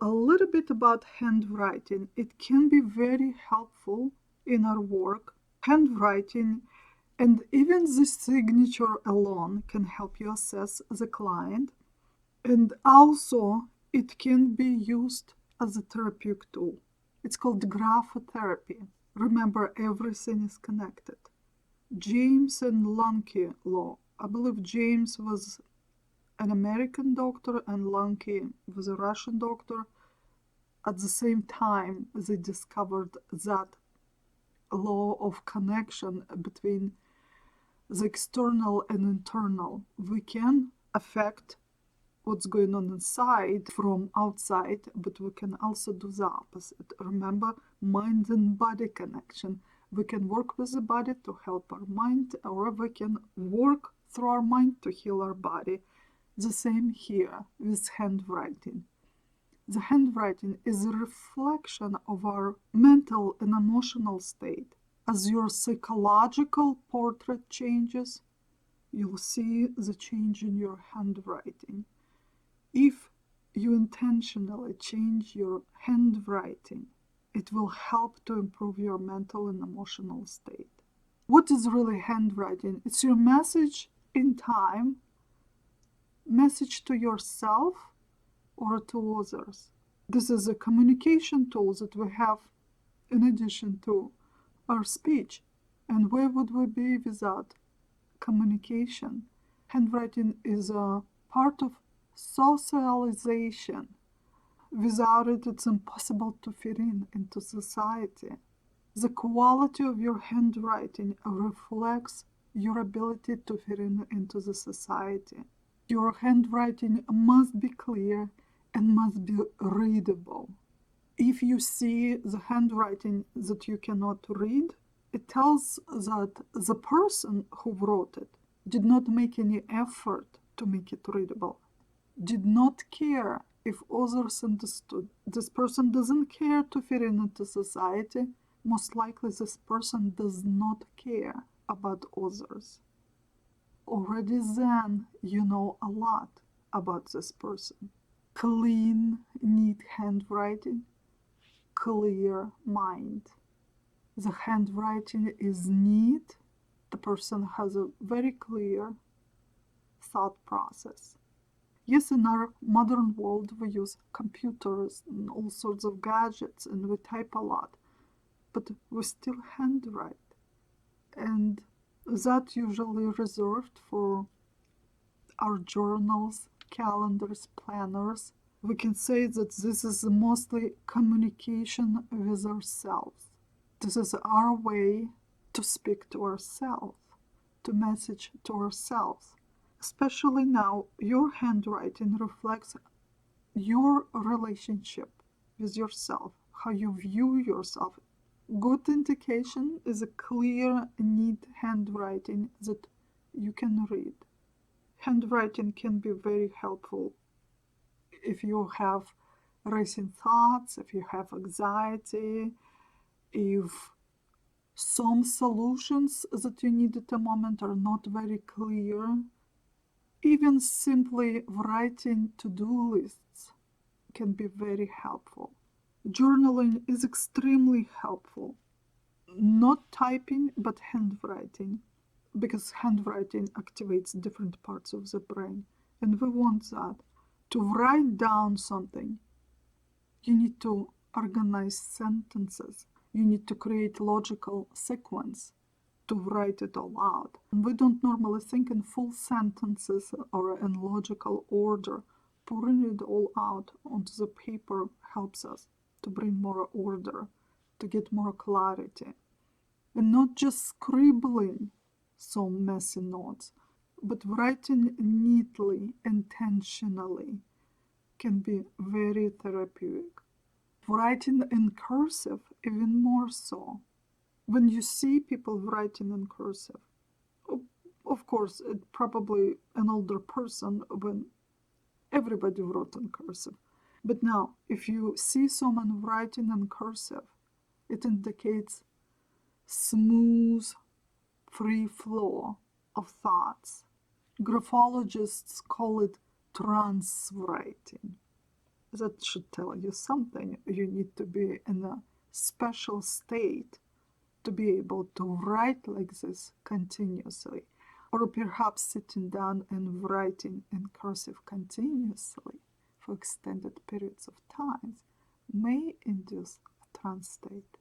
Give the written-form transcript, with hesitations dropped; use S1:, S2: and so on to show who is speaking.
S1: a little bit about handwriting. It can be very helpful in our work. Handwriting and even the signature alone can help you assess the client. And also, it can be used as a therapeutic tool. It's called graphotherapy. Remember, everything is connected. James and Lunke law. I believe James was an American doctor and Lunke was a Russian doctor. At the same time, they discovered that law of connection between the external and internal. We can affect what's going on inside from outside, but we can also do the opposite. Remember, mind and body connection. We can work with the body to help our mind, or we can work through our mind to heal our body. The same here with handwriting. The handwriting is a reflection of our mental and emotional state. As your psychological portrait changes, you'll see the change in your handwriting. If you intentionally change your handwriting, it will help to improve your mental and emotional state. What is really handwriting? It's your message in time, message to yourself or to others. This is a communication tool that we have in addition to our speech. And where would we be without communication? Handwriting is a part of socialization. Without it, it's impossible to fit into society. The quality of your handwriting reflects your ability to fit into the society. Your handwriting must be clear and must be readable. If you see the handwriting that you cannot read, it tells that the person who wrote it did not make any effort to make it readable, did not care if others understood. This person doesn't care to fit into society. Most likely this person does not care about others. Already then you know a lot about this person. Clean, neat handwriting, clear mind. The handwriting is neat. The person has a very clear thought process. Yes, in our modern world we use computers and all sorts of gadgets and we type a lot, but we still handwrite. And that's usually reserved for our journals, calendars, planners. We can say that this is mostly communication with ourselves. This is our way to speak to ourselves, to message to ourselves. Especially now, your handwriting reflects your relationship with yourself, how you view yourself. Good indication is a clear, neat handwriting that you can read. Handwriting can be very helpful if you have racing thoughts, if you have anxiety, if some solutions that you need at the moment are not very clear. Even simply writing to-do lists can be very helpful. Journaling is extremely helpful. Not typing, but handwriting, because handwriting activates different parts of the brain, and we want that. To write down something, you need to organize sentences. You need to create logical sequence to write it all out. And we don't normally think in full sentences or in logical order. Pouring it all out onto the paper helps us to bring more order, to get more clarity. And not just scribbling some messy notes, but writing neatly, intentionally can be very therapeutic. Writing in cursive, even more so. When you see people writing in cursive, of course, it's probably an older person when everybody wrote in cursive. But now, if you see someone writing in cursive, it indicates smooth, free flow of thoughts. Graphologists call it trance writing. That should tell you something. You need to be in a special state to be able to write like this continuously, or perhaps sitting down and writing in cursive continuously for extended periods of time may induce a trance state.